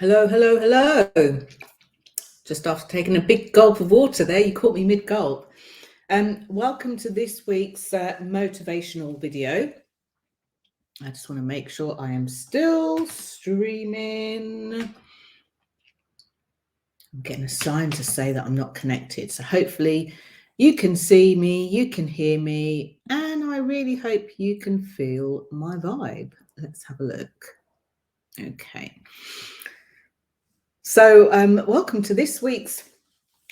Hello, hello, hello. Just after taking a big gulp of water there, you caught me mid-gulp. Welcome to this week's motivational video. I just want to make sure I am still streaming. I'm getting a sign to say that I'm not connected. So hopefully you can see me, you can hear me, and I really hope you can feel my vibe. Let's have a look. Okay. So welcome to this week's,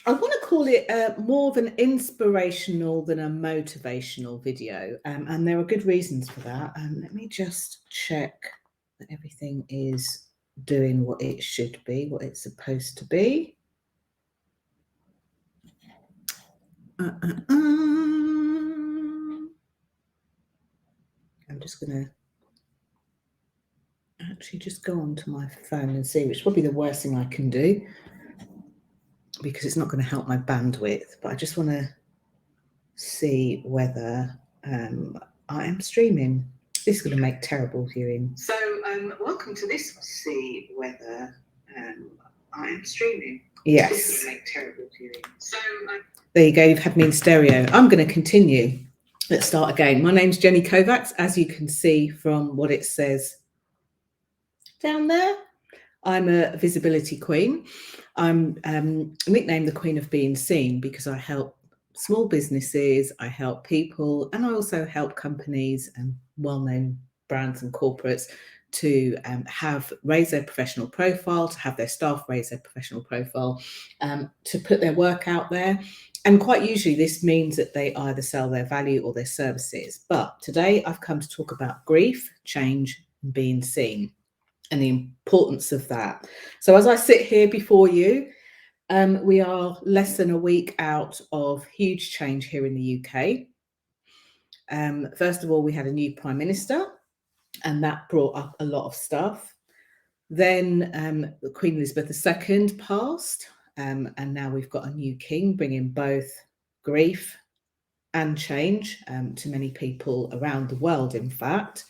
I want to call it more of an inspirational than a motivational video. And there are good reasons for that. Let me just check that everything is doing what it should be, what it's supposed to be. I'm just going to actually just go onto my phone and see, which is probably the worst thing I can do because it's not going to help my bandwidth. But I just want to see whether I am streaming. This is going to make terrible viewing. So welcome to this. See whether I am streaming. Yes. This is going to make terrible viewing. So there you go. You've had me in stereo. I'm going to continue. Let's start again. My name's Jenny Kovacs. As you can see from what it says down there, I'm a visibility queen. I'm nicknamed the Queen of Being Seen because I help small businesses, I help people, and I also help companies and well-known brands and corporates to raise their professional profile, to have their staff raise their professional profile, to put their work out there. And quite usually this means that they either sell their value or their services. But today I've come to talk about grief, change, and being seen, and the importance of that. So as I sit here before you, we are less than a week out of huge change here in the UK. First of all, we had a new Prime Minister, and that brought up a lot of stuff. Then Queen Elizabeth II passed, and now we've got a new king, bringing both grief and change to many people around the world, in fact.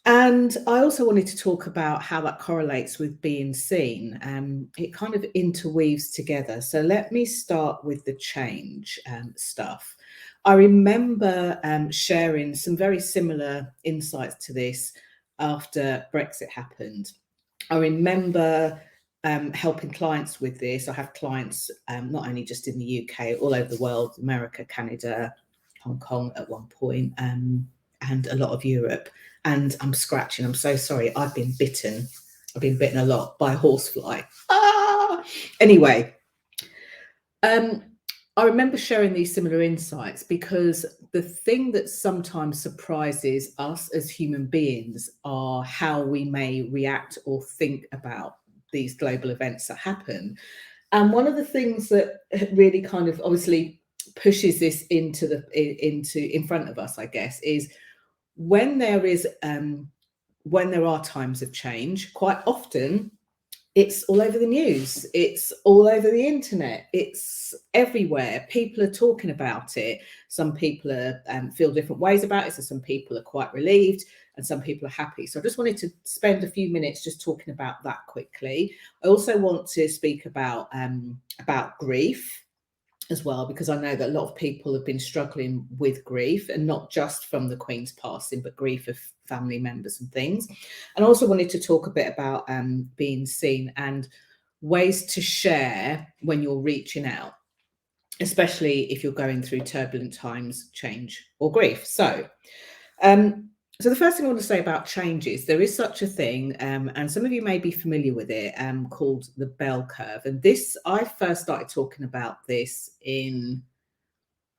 And I also wanted to talk about how that correlates with being seen. It kind of interweaves together. So let me start with the change stuff. I remember sharing some very similar insights to this after Brexit happened. I remember helping clients with this. I have clients not only just in the UK, all over the world, America, Canada, Hong Kong at one point, and a lot of Europe. And I'm scratching. I'm so sorry. I've been bitten. I've been bitten a lot by a horsefly. Anyway, I remember sharing these similar insights because the thing that sometimes surprises us as human beings are how we may react or think about these global events that happen. And one of the things that really kind of obviously pushes this in front of us, I guess, is when there are times of change, quite often it's all over the news, it's all over the internet, it's everywhere. People are talking about it. Some people feel different ways about it. So some people are quite relieved and some people are happy. So I just wanted to spend a few minutes just talking about that quickly. I also want to speak about grief as well, because I know that a lot of people have been struggling with grief, and not just from the Queen's passing, but grief of family members and things. And I also wanted to talk a bit about being seen and ways to share when you're reaching out, especially if you're going through turbulent times, change or grief. So the first thing I want to say about change is there is such a thing, and some of you may be familiar with it, called the bell curve. And this, I first started talking about this in,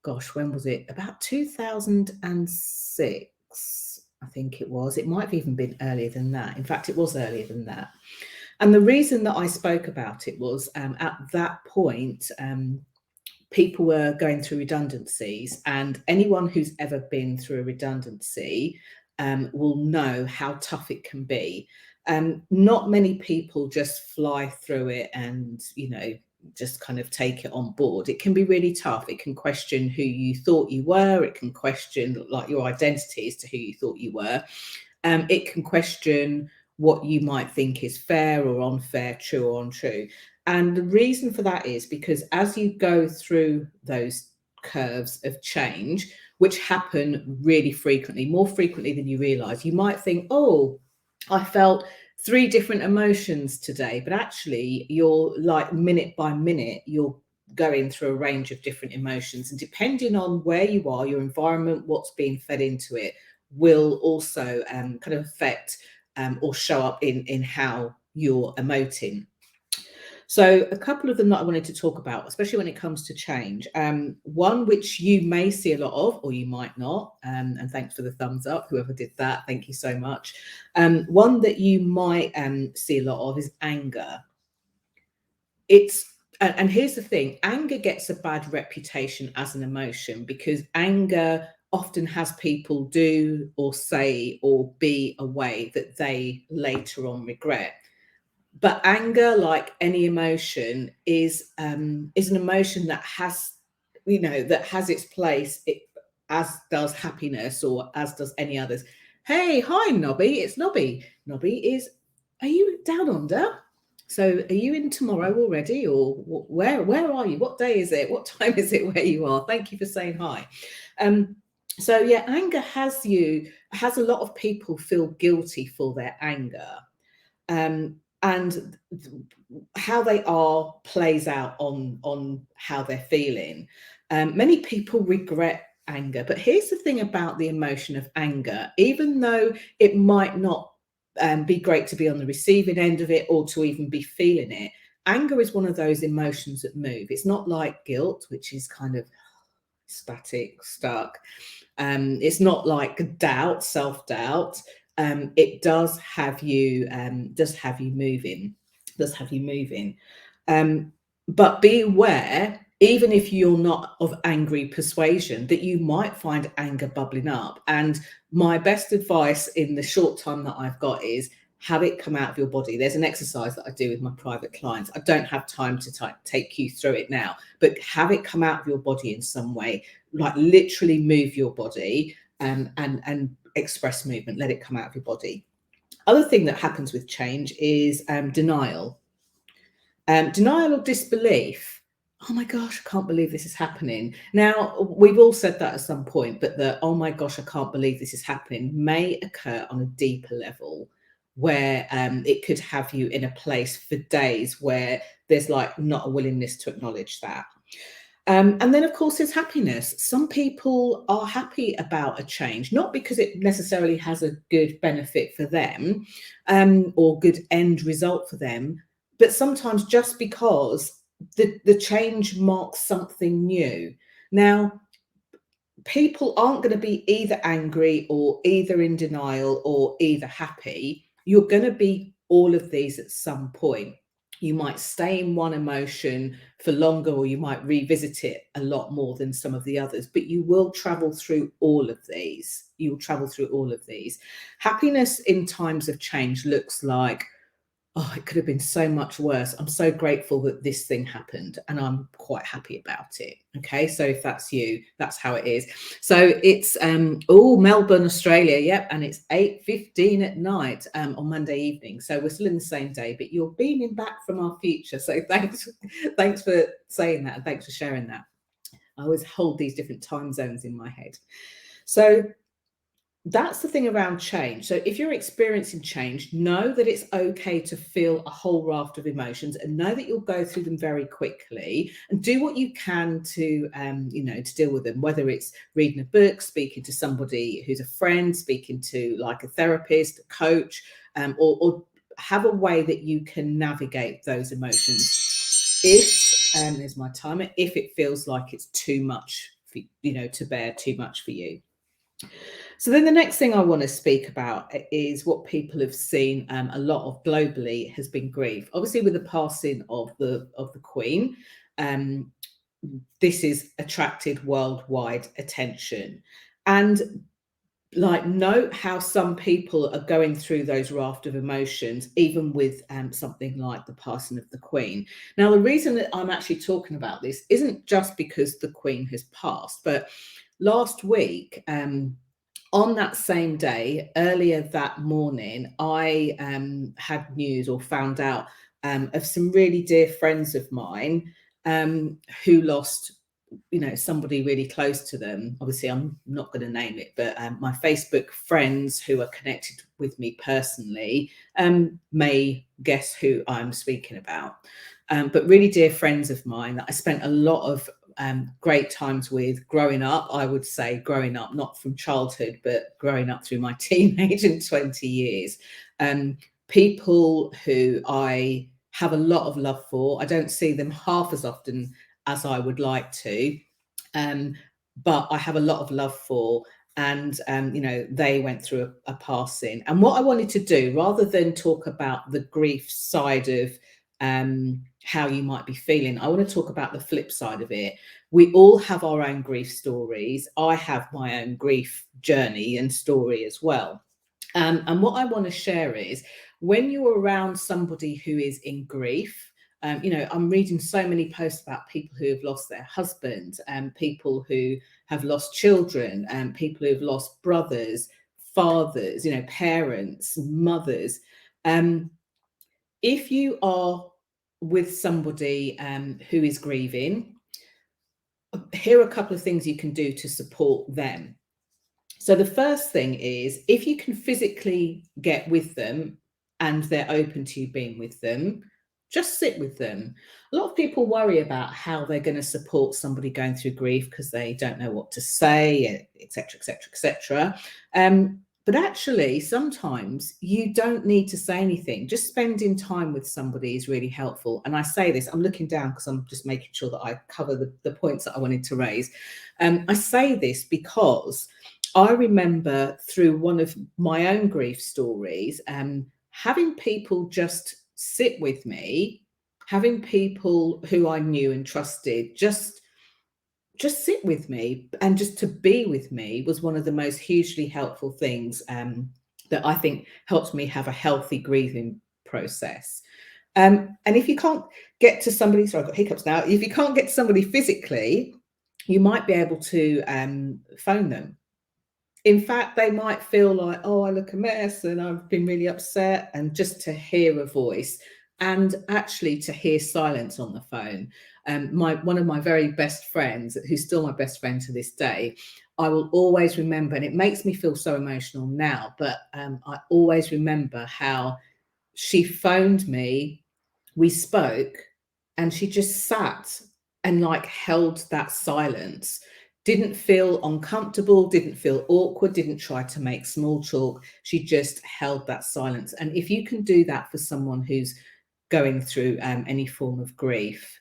gosh, when was it? About 2006, I think it was. It might have even been earlier than that. In fact, it was earlier than that. And the reason that I spoke about it was at that point, people were going through redundancies, and anyone who's ever been through a redundancy will know how tough it can be. Not many people just fly through it and, just kind of take it on board. It can be really tough. It can question who you thought you were. It can question like your identity as to who you thought you were. It can question what you might think is fair or unfair, true or untrue. And the reason for that is because as you go through those curves of change, which happen really frequently, more frequently than you realize, you might think, oh, I felt 3 different emotions today, but actually you're like minute by minute, you're going through a range of different emotions. And depending on where you are, your environment, what's being fed into it, will also kind of affect or show up in how you're emoting. So a couple of them that I wanted to talk about, especially when it comes to change. One which you may see a lot of, or you might not. And thanks for the thumbs up, whoever did that. Thank you so much. One that you might see a lot of is anger. And here's the thing, anger gets a bad reputation as an emotion because anger often has people do or say or be a way that they later on regret. But anger, like any emotion, is an emotion that has, that has its place, as does happiness or as does any others. Hey, hi, Nobby, it's Nobby. Nobby is, are you down under? So are you in tomorrow already, or where are you? What day is it? What time is it where you are? Thank you for saying hi. So yeah, anger has a lot of people feel guilty for their anger. And how they are plays out on how they're feeling. Many people regret anger, but here's the thing about the emotion of anger. Even though it might not be great to be on the receiving end of it or to even be feeling it, anger is one of those emotions that move. It's not like guilt, which is kind of static, stuck. It's not like doubt, self-doubt. It does have you moving, but be aware, even if you're not of angry persuasion, that you might find anger bubbling up. And my best advice in the short time that I've got is have it come out of your body. There's an exercise that I do with my private clients. I don't have time to take you through it now, but have it come out of your body in some way, like literally move your body and express movement, let it come out of your body. Other thing that happens with change is denial. Denial or disbelief. Oh my gosh, I can't believe this is happening. Now, we've all said that at some point, but the oh my gosh, I can't believe this is happening may occur on a deeper level where it could have you in a place for days where there's like not a willingness to acknowledge that. And then, of course, there's happiness. Some people are happy about a change, not because it necessarily has a good benefit for them or good end result for them, but sometimes just because the change marks something new. Now, people aren't going to be either angry or either in denial or either happy. You're going to be all of these at some point. You might stay in one emotion for longer, or you might revisit it a lot more than some of the others, but you will travel through all of these. You will travel through all of these. Happiness in times of change looks like, oh, it could have been so much worse. I'm so grateful that this thing happened and I'm quite happy about it. Okay, so if that's you, that's how it is. So it's Melbourne, Australia, yep, and it's 8:15 at night on Monday evening. So we're still in the same day, but you're beaming back from our future. So thanks for saying that, and thanks for sharing that. I always hold these different time zones in my head. So that's the thing around change. So if you're experiencing change, know that it's okay to feel a whole raft of emotions, and know that you'll go through them very quickly, and do what you can to to deal with them, whether it's reading a book, speaking to somebody who's a friend, speaking to like a therapist, a coach, or have a way that you can navigate those emotions. If there's my timer, if it feels like it's too much for, to bear, too much for you. So then the next thing I want to speak about is what people have seen a lot of globally has been grief. Obviously, with the passing of the Queen, this has attracted worldwide attention. And like, note how some people are going through those raft of emotions, even with something like the passing of the Queen. Now, the reason that I'm actually talking about this isn't just because the Queen has passed, but last week, on that same day, earlier that morning, I had news or found out of some really dear friends of mine who lost, somebody really close to them. Obviously, I'm not going to name it, but my Facebook friends who are connected with me personally may guess who I'm speaking about. But really dear friends of mine that I spent a lot of great times with growing up. I would say growing up, not from childhood, but growing up through my teenage and 20 years. People who I have a lot of love for. I don't see them half as often as I would like to, but I have a lot of love for. And they went through a passing. And what I wanted to do, rather than talk about the grief side of how you might be feeling, I want to talk about the flip side of it. We all have our own grief stories. I have my own grief journey and story as well. And what I want to share is, when you're around somebody who is in grief, I'm reading so many posts about people who have lost their husbands and people who have lost children and people who've lost brothers, fathers, parents, mothers. If you are with somebody who is grieving, here are a couple of things you can do to support them. So the first thing is, if you can physically get with them and they're open to you being with them, just sit with them. A lot of people worry about how they're going to support somebody going through grief because they don't know what to say, etc., etc., etc. But actually, sometimes you don't need to say anything. Just spending time with somebody is really helpful. And I say this, I'm looking down because I'm just making sure that I cover the points that I wanted to raise. I say this because I remember through one of my own grief stories, having people just sit with me, having people who I knew and trusted just sit with me and just to be with me was one of the most hugely helpful things that I think helped me have a healthy grieving process. And if you can't get to somebody, sorry, I've got hiccups now. If you can't get to somebody physically, you might be able to phone them. In fact, they might feel like, oh, I look a mess and I've been really upset, and just to hear a voice and actually to hear silence on the phone. One of my very best friends, who's still my best friend to this day, I will always remember, and it makes me feel so emotional now, but I always remember how she phoned me, we spoke, and she just sat and held that silence. Didn't feel uncomfortable, didn't feel awkward, didn't try to make small talk. She just held that silence. And if you can do that for someone who's going through any form of grief,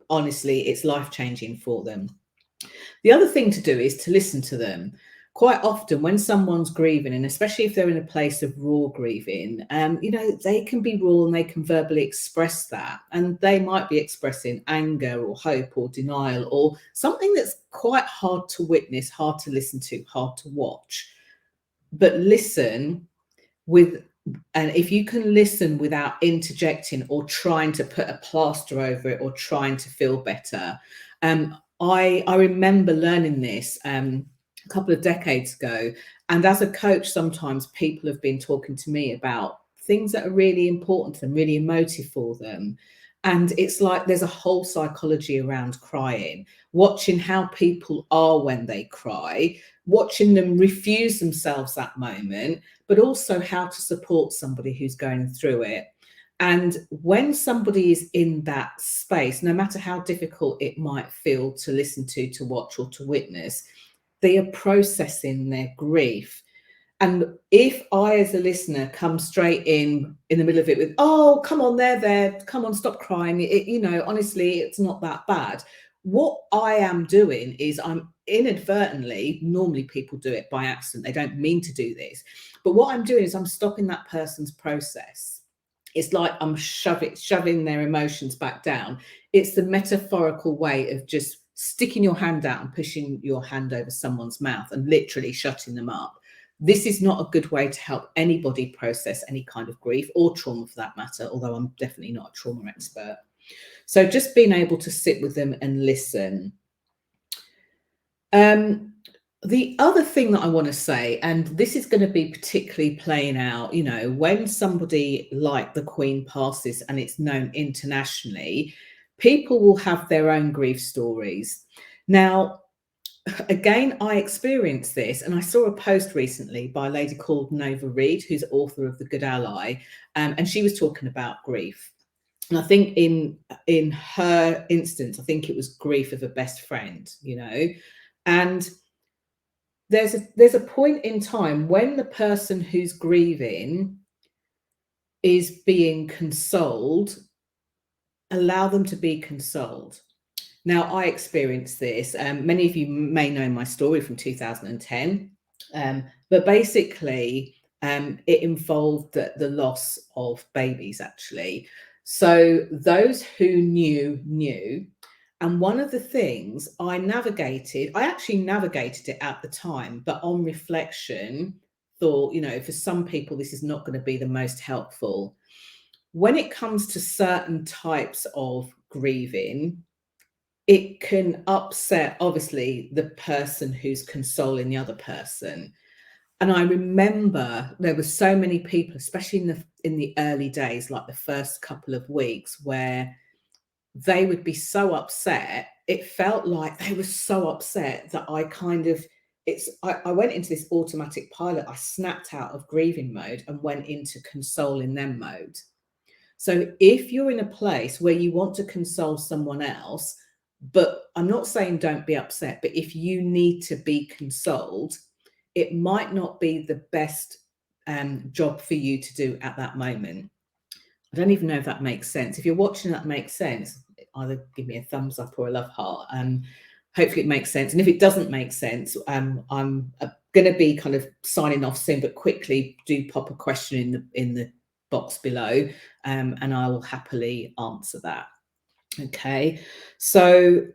honestly, it's life-changing for them. The other thing to do is to listen to them. Quite often when someone's grieving, and especially if they're in a place of raw grieving, they can be raw and they can verbally express that. And they might be expressing anger or hope or denial or something that's quite hard to witness, hard to listen to, hard to watch. But listen and if you can listen without interjecting or trying to put a plaster over it or trying to feel better. I remember learning this a couple of decades ago. And as a coach, sometimes people have been talking to me about things that are really important to them, really emotive for them. And it's like there's a whole psychology around crying, watching how people are when they cry, watching them refuse themselves that moment, but also how to support somebody who's going through it. And when somebody is in that space, no matter how difficult it might feel to listen to watch, or to witness, they are processing their grief. And if I, as a listener, come straight in the middle of it with, oh, come on, there, come on, stop crying. Honestly, it's not that bad. What I am doing is I'm inadvertently, normally people do it by accident, they don't mean to do this. But what I'm doing is I'm stopping that person's process. It's like I'm shoving their emotions back down. It's the metaphorical way of just sticking your hand out and pushing your hand over someone's mouth and literally shutting them up. This is not a good way to help anybody process any kind of grief or trauma for that matter, although I'm definitely not a trauma expert. So just being able to sit with them and listen. The other thing that I want to say, and this is going to be particularly playing out, you know, when somebody like the Queen passes and it's known internationally, people will have their own grief stories. Now, again, I experienced this, and I saw a post recently by a lady called Nova Reid, who's author of The Good Ally, and she was talking about grief. And I think in her instance, I think it was grief of a best friend, you know, and there's a point in time when the person who's grieving is being consoled, allow them to be consoled. Now, I experienced this. Many of you may know my story from 2010, but basically, it involved the loss of babies, actually. So those who knew. And one of the things I actually navigated it at the time, but on reflection, thought, you know, for some people, this is not going to be the most helpful. When it comes to certain types of grieving, it can upset, obviously, the person who's consoling the other person. And I remember there were so many people, especially in the early days, like the first couple of weeks, where they would be so upset. It felt like they were so upset that I went into this automatic pilot. I snapped out of grieving mode and went into consoling them mode. So if you're in a place where you want to console someone else, but I'm not saying don't be upset, but if you need to be consoled, it might not be the best job for you to do at that moment. I don't even know if that makes sense. If you're watching that makes sense, either give me a thumbs up or a love heart. Hopefully it makes sense. And if it doesn't make sense, I'm going to be kind of signing off soon, but quickly do pop a question in the box below, and I will happily answer that. Okay, so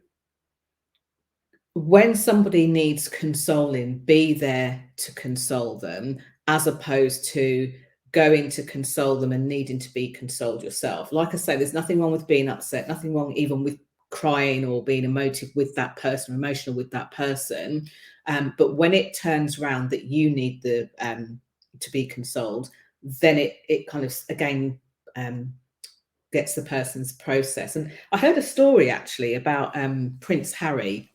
when somebody needs consoling, be there to console them, as opposed to going to console them and needing to be consoled yourself. Like I say, there's nothing wrong with being upset, nothing wrong even with crying or being emotive with that person, emotional with that person. But when it turns around that you need to be consoled, then it kind of again gets the person's process. And I heard a story actually about Prince Harry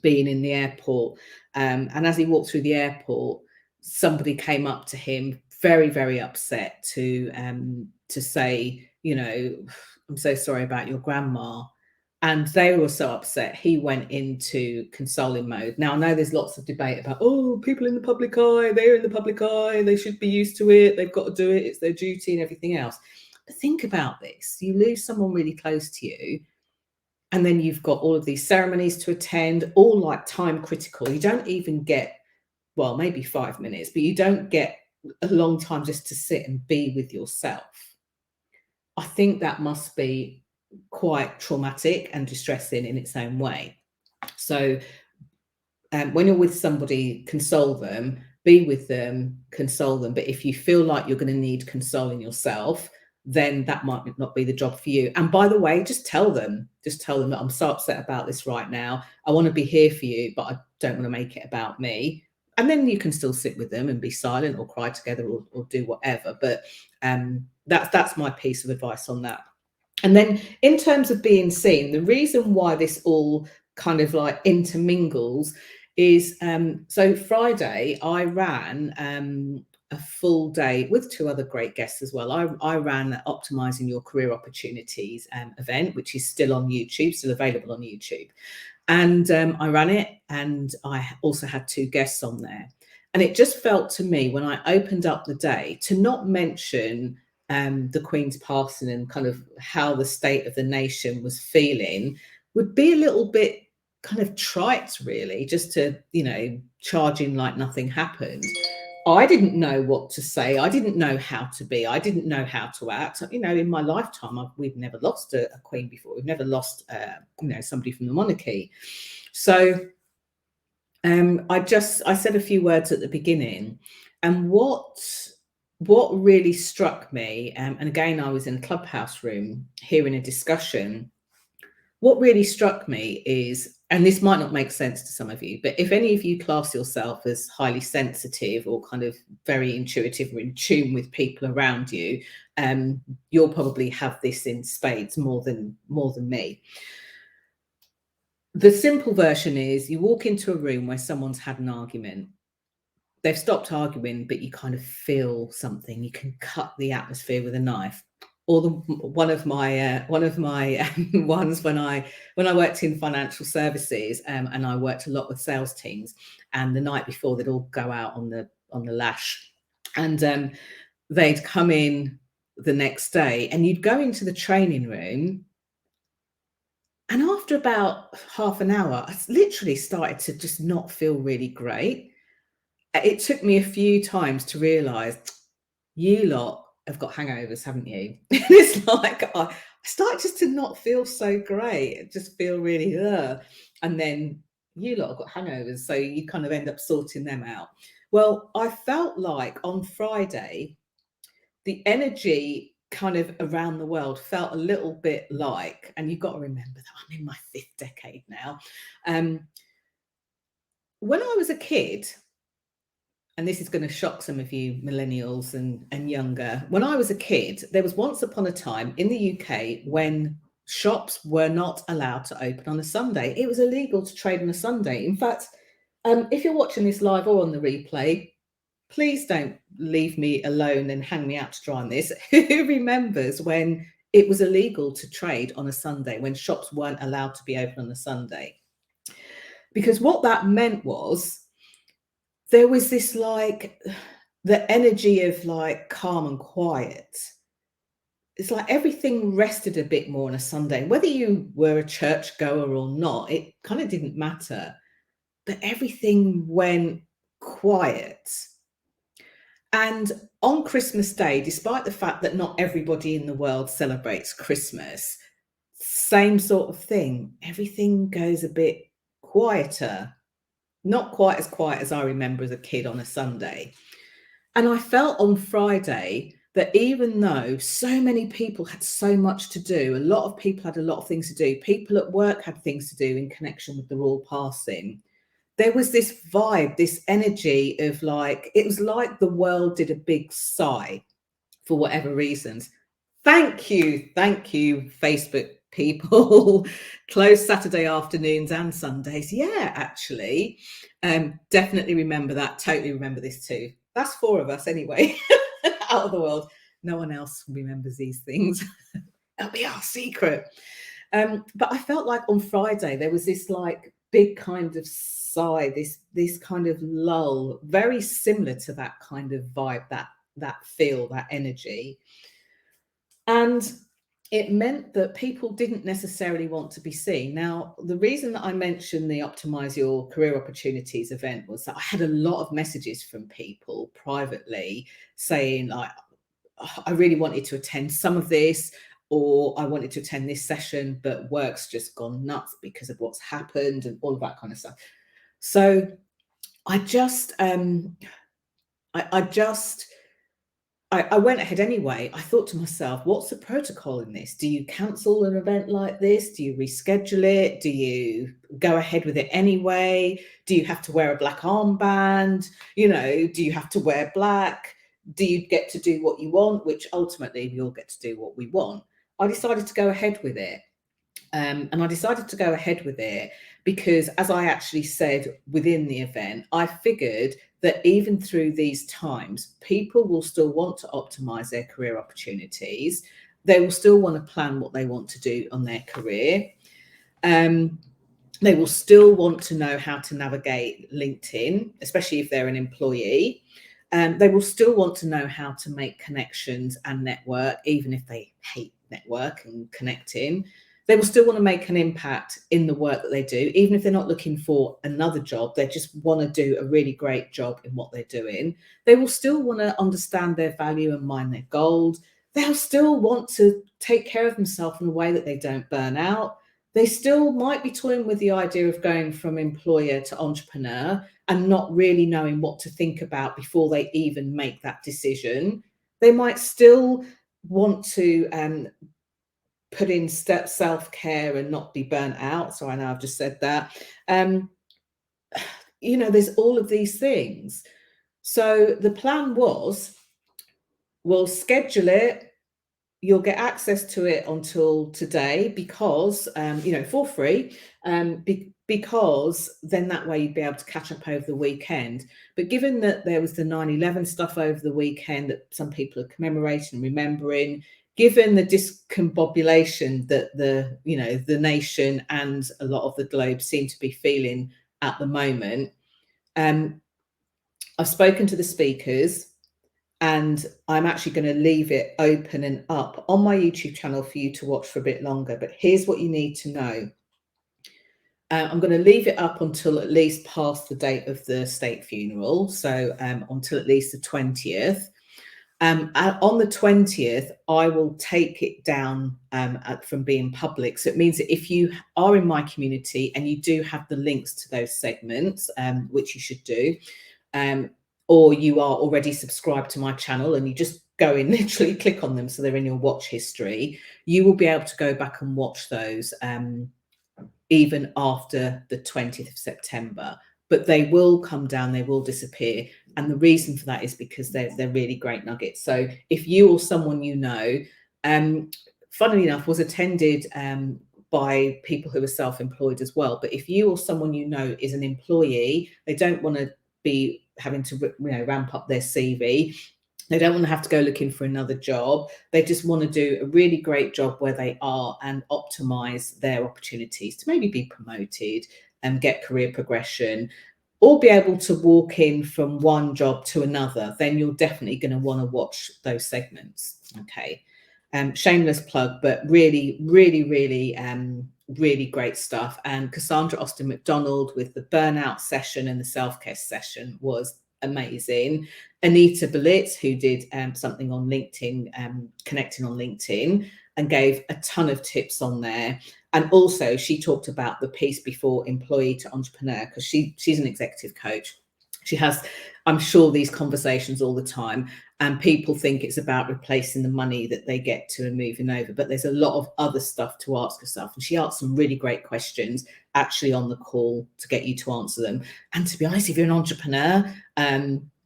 being in the airport, and as he walked through the airport, somebody came up to him very, very upset to say, you know, I'm so sorry about your grandma. And they were so upset, he went into consoling mode. Now, I know there's lots of debate about, oh, people in the public eye, they're in the public eye, they should be used to it, they've got to do it, it's their duty and everything else. But think about this. You lose someone really close to you, and then you've got all of these ceremonies to attend, all like time critical. You don't even get, well, maybe 5 minutes, but you don't get a long time just to sit and be with yourself. I think that must be quite traumatic and distressing in its own way. So when you're with somebody, console them, be with them, console them. But if you feel like you're going to need consoling yourself, then that might not be the job for you. And by the way, just tell them that I'm so upset about this right now. I want to be here for you, but I don't want to make it about me. And then you can still sit with them and be silent or cry together or do whatever. But that's my piece of advice on that. And then in terms of being seen, the reason why this all kind of like intermingles is so Friday I ran a full day with two other great guests as well. I ran the Optimizing Your Career Opportunities event, which is still on YouTube, still available on YouTube. And I ran it, and I also had two guests on there. And it just felt to me when I opened up the day to not mention the Queen's passing and kind of how the state of the nation was feeling would be a little bit kind of trite, really, just to, you know, charge in like nothing happened. I didn't know what to say. I didn't know how to be. I didn't know how to act. You know, in my lifetime, we've never lost a queen before. We've never lost, you know, somebody from the monarchy. So I said a few words at the beginning, and what really struck me, and again, I was in a clubhouse room hearing a discussion. What really struck me is and this might not make sense to some of you, but if any of you class yourself as highly sensitive or kind of very intuitive or in tune with people around you, you'll probably have this in spades more than me. The simple version is you walk into a room where someone's had an argument. They've stopped arguing, but you kind of feel something. You can cut the atmosphere with a knife. Or one of my ones when I worked in financial services, and I worked a lot with sales teams, and the night before they'd all go out on the lash, and they'd come in the next day, and you'd go into the training room, and after about half an hour, I literally started to just not feel really great. It took me a few times to realise, you lot have got hangovers, haven't you? It's like I started just to not feel so great, just feel really, and then you lot have got hangovers, so you kind of end up sorting them out. Well, I felt like on Friday, the energy kind of around the world felt a little bit like, and you've got to remember that I'm in my 5th decade now. When I was a kid, and this is going to shock some of you millennials and younger, when I was a kid, there was once upon a time in the UK when shops were not allowed to open on a Sunday. It was illegal to trade on a Sunday. In fact, if you're watching this live or on the replay, please don't leave me alone and hang me out to dry on this. Who remembers when it was illegal to trade on a Sunday, when shops weren't allowed to be open on a Sunday? Because what that meant was there was this, like, the energy of like calm and quiet. It's like everything rested a bit more on a Sunday. Whether you were a church goer or not, it kind of didn't matter. But everything went quiet. And on Christmas Day, despite the fact that not everybody in the world celebrates Christmas, same sort of thing. Everything goes a bit quieter. Not quite as quiet as I remember as a kid on a Sunday. And I felt on Friday that even though so many people had so much to do, a lot of people had a lot of things to do, people at work had things to do in connection with the royal passing, there was this vibe, this energy of like, it was like the world did a big sigh for whatever reasons. Thank you, Facebook people. Closed Saturday afternoons and Sundays. Yeah, actually, definitely remember that. Totally remember this too. That's 4 of us anyway, out of the world. No one else remembers these things. That'll be our secret. But I felt like on Friday there was this like big kind of sigh, this kind of lull, very similar to that kind of vibe, that feel, that energy. And it meant that people didn't necessarily want to be seen. Now, the reason that I mentioned the Optimize Your Career Opportunities event was that I had a lot of messages from people privately saying, like, oh, I really wanted to attend some of this, or I wanted to attend this session, but work's just gone nuts because of what's happened and all of that kind of stuff. So I just I went ahead anyway. I thought to myself, what's the protocol in this? Do you cancel an event like this? Do you reschedule it? Do you go ahead with it anyway? Do you have to wear a black armband? You know, do you have to wear black? Do you get to do what you want? Which ultimately we all get to do what we want. I decided to go ahead with it. And I decided to go ahead with it because, as I actually said within the event, I figured that even through these times, people will still want to optimize their career opportunities. They will still want to plan what they want to do on their career. They will still want to know how to navigate LinkedIn, especially if they're an employee. They will still want to know how to make connections and network, even if they hate network and connecting. They will still want to make an impact in the work that they do, even if they're not looking for another job. They just want to do a really great job in what they're doing. They will still want to understand their value and mind their gold. They'll still want to take care of themselves in a way that they don't burn out. They still might be toying with the idea of going from employer to entrepreneur and not really knowing what to think about before they even make that decision. They might still want to put in self-care and not be burnt out. So I know I've just said that. You know, there's all of these things. So the plan was, we'll schedule it. You'll get access to it until today because, you know, for free, because then that way you'd be able to catch up over the weekend. But given that there was the 9/11 stuff over the weekend that some people are commemorating and remembering, given the discombobulation that the nation and a lot of the globe seem to be feeling at the moment, I've spoken to the speakers. And I'm actually going to leave it open and up on my YouTube channel for you to watch for a bit longer. But here's what you need to know. I'm going to leave it up until at least past the date of the state funeral. So until at least the 20th. On the 20th, I will take it down from being public. So it means that if you are in my community and you do have the links to those segments, which you should do, or you are already subscribed to my channel and you just go in, literally click on them so they're in your watch history, you will be able to go back and watch those even after the 20th of September. But they will come down, they will disappear. And the reason for that is because they're really great nuggets. So if you or someone you know, funnily enough, was attended by people who are self-employed as well. But if you or someone you know is an employee, they don't want to be having to ramp up their CV. They don't want to have to go looking for another job. They just want to do a really great job where they are and optimize their opportunities to maybe be promoted and get career progression, or be able to walk in from one job to another. Then you're definitely going to want to watch those segments. Okay. Shameless plug, but really, really, really, really great stuff. And Cassandra Austin McDonald with the burnout session and the self-care session was amazing. Anita Belitz, who did something on LinkedIn, connecting on LinkedIn, and gave a ton of tips on there. And also she talked about the piece before employee to entrepreneur, because she's an executive coach. She has, I'm sure, these conversations all the time, and people think it's about replacing the money that they get to and moving over. But there's a lot of other stuff to ask yourself. And she asked some really great questions actually on the call to get you to answer them. And to be honest, if you're an entrepreneur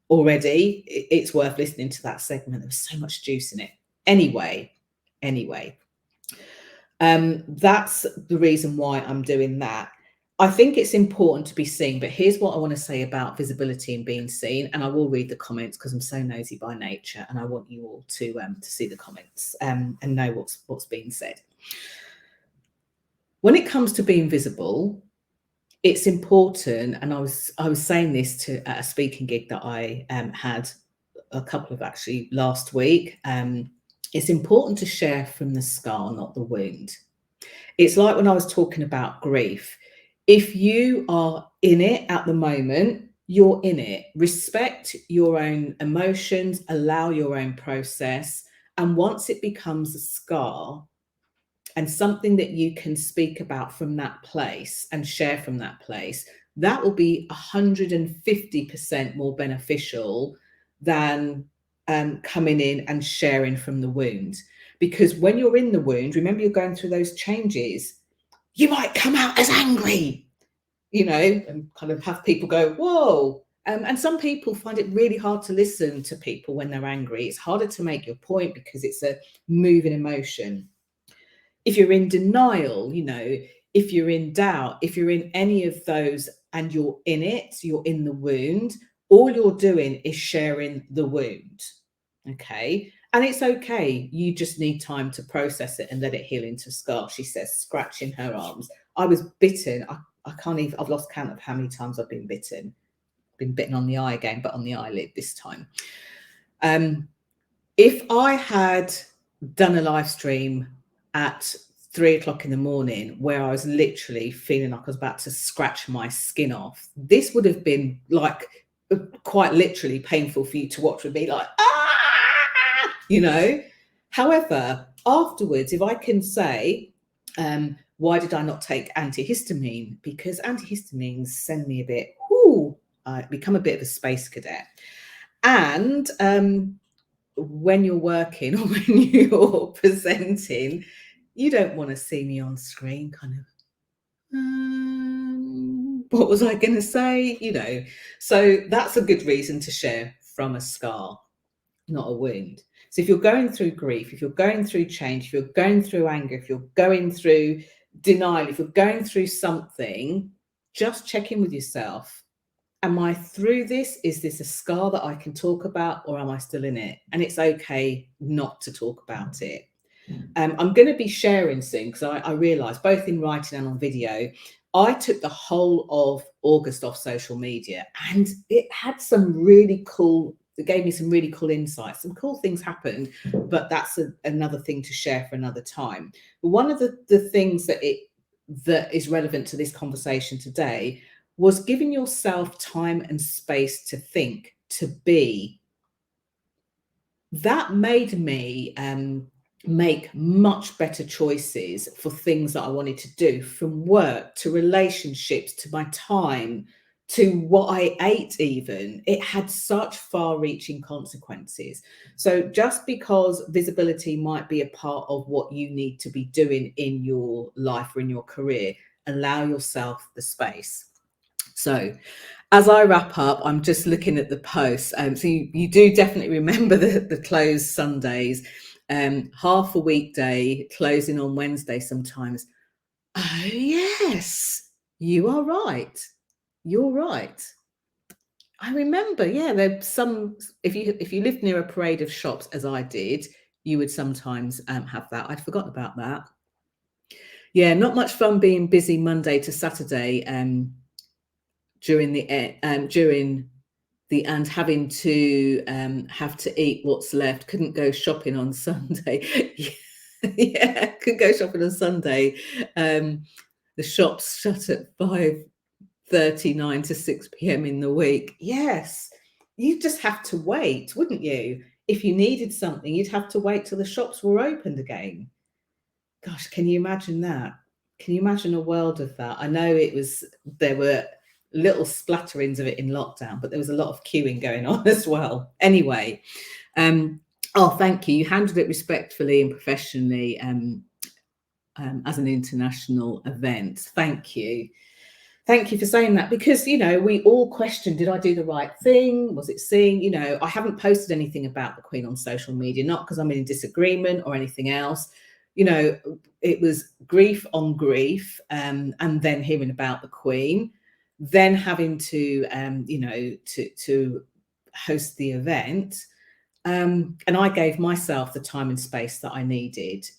already, it's worth listening to that segment. There was so much juice in it. Anyway, that's the reason why I'm doing that. I think it's important to be seen, but here's what I want to say about visibility and being seen. And I will read the comments because I'm so nosy by nature, and I want you all to see the comments and know what's being said. When it comes to being visible, it's important, and I was saying this to at a speaking gig that I had a couple of actually last week. It's important to share from the scar, not the wound. It's like when I was talking about grief. If you are in it at the moment, you're in it. Respect your own emotions, allow your own process. And once it becomes a scar and something that you can speak about from that place and share from that place, that will be 150% more beneficial than coming in and sharing from the wound. Because when you're in the wound, remember, you're going through those changes, you might come out as angry, and kind of have people go, whoa. And some people find it really hard to listen to people when they're angry. It's harder to make your point because it's a moving emotion. If you're in denial, if you're in doubt, if you're in any of those and you're in it, you're in the wound, all you're doing is sharing the wound. Okay. And it's okay. You just need time to process it and let it heal into a scar. She says, scratching her arms. I was bitten. I can't even, I've lost count of how many times I've been bitten. Been bitten on the eye again, but on the eyelid this time. If I had done a live stream at 3 o'clock in the morning where I was literally feeling like I was about to scratch my skin off, this would have been like quite literally painful for you to watch, with me like, However, afterwards, if I can say, why did I not take antihistamine? Because antihistamines send me a bit, I become a bit of a space cadet. And when you're working or when you're presenting, You don't want to see me on screen kind of, what was I going to say? So that's a good reason to share from a scar, not a wound. So if you're going through grief, if you're going through change, if you're going through anger, if you're going through denial, if you're going through something, just check in with yourself. Am I through this? Is this a scar that I can talk about, or am I still in it? And it's okay not to talk about it. I'm going to be sharing soon, because I realised, both in writing and on video, I took the whole of August off social media, and it had some really cool, it gave me some really cool insights. Some cool things happened, but that's another thing to share for another time. But one of the things that is relevant to this conversation today was giving yourself time and space to think, to be. That made me make much better choices for things that I wanted to do, from work to relationships to my time to what I ate. Even it had such far-reaching consequences. So just because visibility might be a part of what you need to be doing in your life or in your career, allow yourself the space. So as I wrap up, I'm just looking at the posts. So you do definitely remember the closed Sundays, half a weekday, closing on Wednesday sometimes. Oh yes, you are right. You're right. I remember, yeah, there's some, if you lived near a parade of shops, as I did, you would sometimes have that. I'd forgotten about that. Yeah, not much fun being busy Monday to Saturday during the and having to have to eat what's left. Couldn't go shopping on Sunday. Yeah, couldn't go shopping on Sunday. The shops shut at 5:39 to 6 p.m. in the week. Yes, you just have to wait, wouldn't you? If you needed something, you'd have to wait till the shops were opened again. Gosh, can you imagine that? Can you imagine a world of that? I know there were little splatterings of it in lockdown, but there was a lot of queuing going on as well. Anyway, thank you. You handled it respectfully and professionally as an international event. Thank you. Thank you for saying that, because, we all question, did I do the right thing? Was it seen? I haven't posted anything about the Queen on social media, not because I'm in disagreement or anything else. It was grief on grief, and then hearing about the Queen, then having to, to host the event. And I gave myself the time and space that I needed.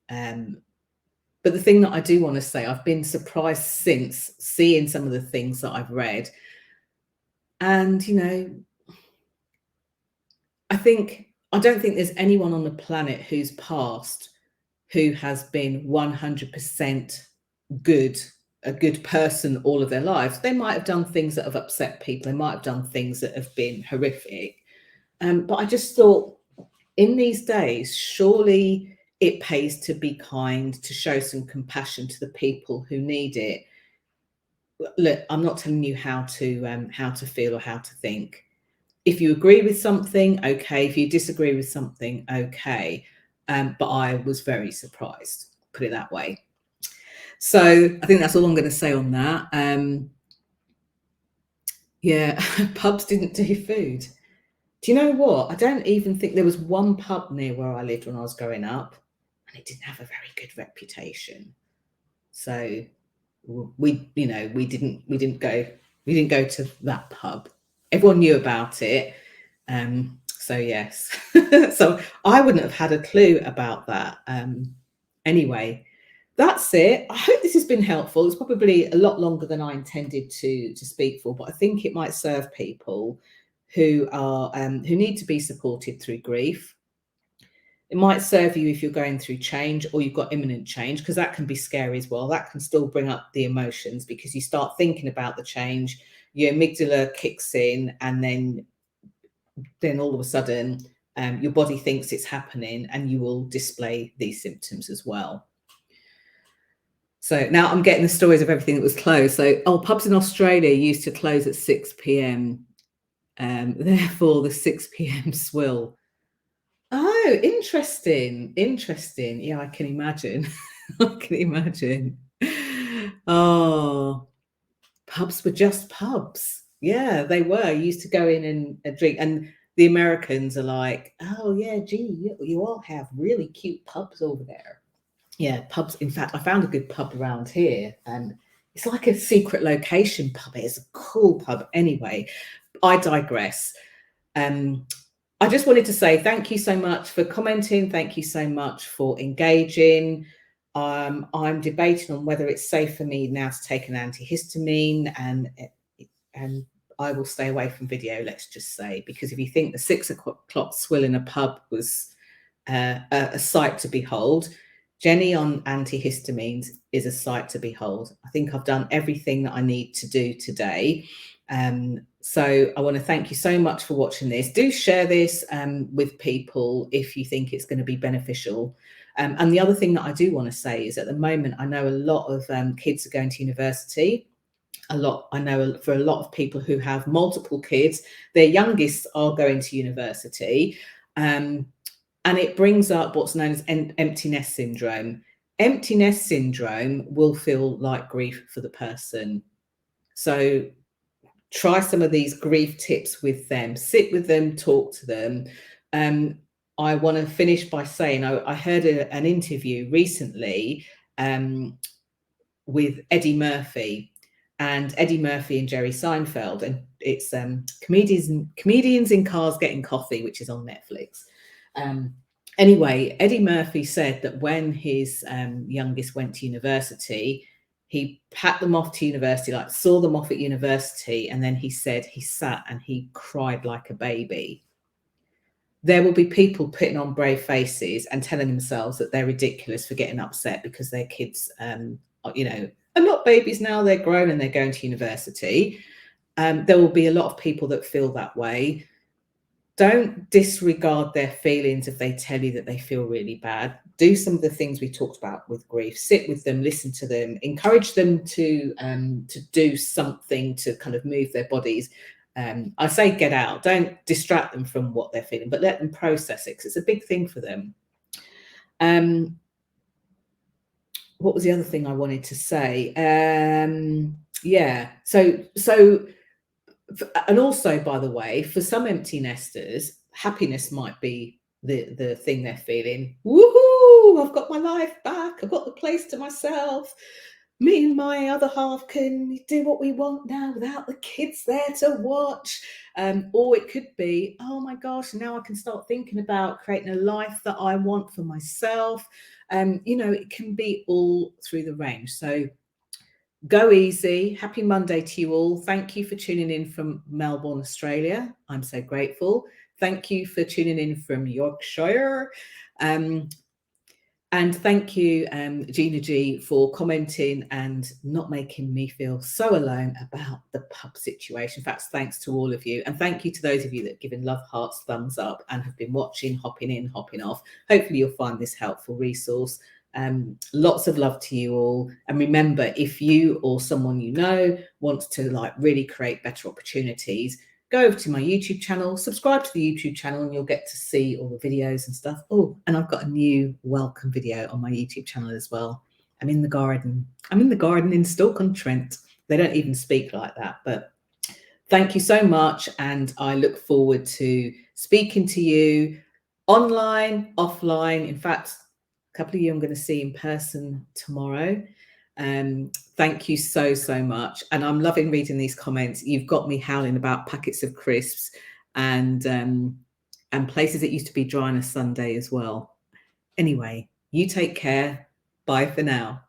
But the thing that I do want to say, I've been surprised since seeing some of the things that I've read. And, I don't think there's anyone on the planet who's passed who has been 100% good, a good person all of their lives. They might have done things that have upset people. They might have done things that have been horrific. But I just thought, in these days, surely it pays to be kind, to show some compassion to the people who need it. Look, I'm not telling you how to feel or how to think. If you agree with something, okay. If you disagree with something, okay. But I was very surprised, put it that way. So I think that's all I'm going to say on that. Yeah, pubs didn't do food. Do you know what? I don't even think there was one pub near where I lived when I was growing up, and it didn't have a very good reputation. So we didn't go to that pub. Everyone knew about it. So yes. So I wouldn't have had a clue about that. Anyway, that's it. I hope this has been helpful. It's probably a lot longer than I intended to speak for, but I think it might serve people who need to be supported through grief. It might serve you if you're going through change or you've got imminent change, because that can be scary as well. That can still bring up the emotions, because you start thinking about the change, your amygdala kicks in, and then all of a sudden your body thinks it's happening, and you will display these symptoms as well. So now I'm getting the stories of everything that was closed. So, pubs in Australia used to close at 6 p.m. Therefore, the 6 p.m. swill. Oh, interesting. Interesting. Yeah, I can imagine. I can imagine. Oh, pubs were just pubs. Yeah, they were. You used to go in and drink. And the Americans are like, oh, yeah, gee, you all have really cute pubs over there. Yeah, pubs. In fact, I found a good pub around here, and it's like a secret location pub. It's a cool pub. Anyway, I digress. I just wanted to say thank you so much for commenting. Thank you so much for engaging. I'm debating on whether it's safe for me now to take an antihistamine, and I will stay away from video, let's just say, because if you think the 6 o'clock swill in a pub was a sight to behold, Jenny on antihistamines is a sight to behold. I think I've done everything that I need to do today. So I want to thank you so much for watching this. Do share this with people if you think it's going to be beneficial. And the other thing that I do want to say is at the moment, I know a lot of kids are going to university. I know for a lot of people who have multiple kids, their youngest are going to university. And it brings up what's known as empty nest syndrome. Empty nest syndrome will feel like grief for the person. So try some of these grief tips with them, sit with them, talk to them. I want to finish by saying I heard an interview recently with Eddie Murphy and Jerry Seinfeld, and it's comedians in cars getting coffee, which is on Netflix. Anyway, Eddie Murphy said that when his youngest went to university, he packed them off to university, like saw them off at university, and then he said he sat and he cried like a baby. There will be people putting on brave faces and telling themselves that they're ridiculous for getting upset because their kids, are not babies now, they're grown and they're going to university. There will be a lot of people that feel that way. Don't disregard their feelings if they tell you that they feel really bad. Do some of the things we talked about with grief. Sit with them, listen to them, encourage them to do something to kind of move their bodies. I say get out. Don't distract them from what they're feeling, but let them process it because it's a big thing for them. What was the other thing I wanted to say? Yeah. So. And also, by the way, for some empty nesters, happiness might be the thing they're feeling. Woohoo! I've got my life back. I've got the place to myself. Me and my other half can do what we want now without the kids there to watch. Or it could be, oh my gosh, now I can start thinking about creating a life that I want for myself. It can be all through the range. So go easy. Happy Monday to you all. Thank you for tuning in from Melbourne, Australia. I'm so grateful. Thank you for tuning in from Yorkshire. And thank you, Gina G, for commenting and not making me feel so alone about the pub situation. In fact, thanks to all of you. And thank you to those of you that have given love hearts, thumbs up, and have been watching, hopping in, hopping off. Hopefully you'll find this helpful resource. Lots of love to you all. And remember, if you or someone you know wants to really create better opportunities, go over to my YouTube channel, subscribe to the YouTube channel, and you'll get to see all the videos and stuff. Oh, and I've got a new welcome video on my YouTube channel as well. I'm in the garden. I'm in the garden in Stoke-on-Trent. They don't even speak like that, but thank you so much. And I look forward to speaking to you online, offline. In fact, a couple of you I'm going to see in person tomorrow. Thank you so much, and I'm loving reading these comments. You've got me howling about packets of crisps and places that used to be dry on a Sunday as well. Anyway, you take care. Bye for now.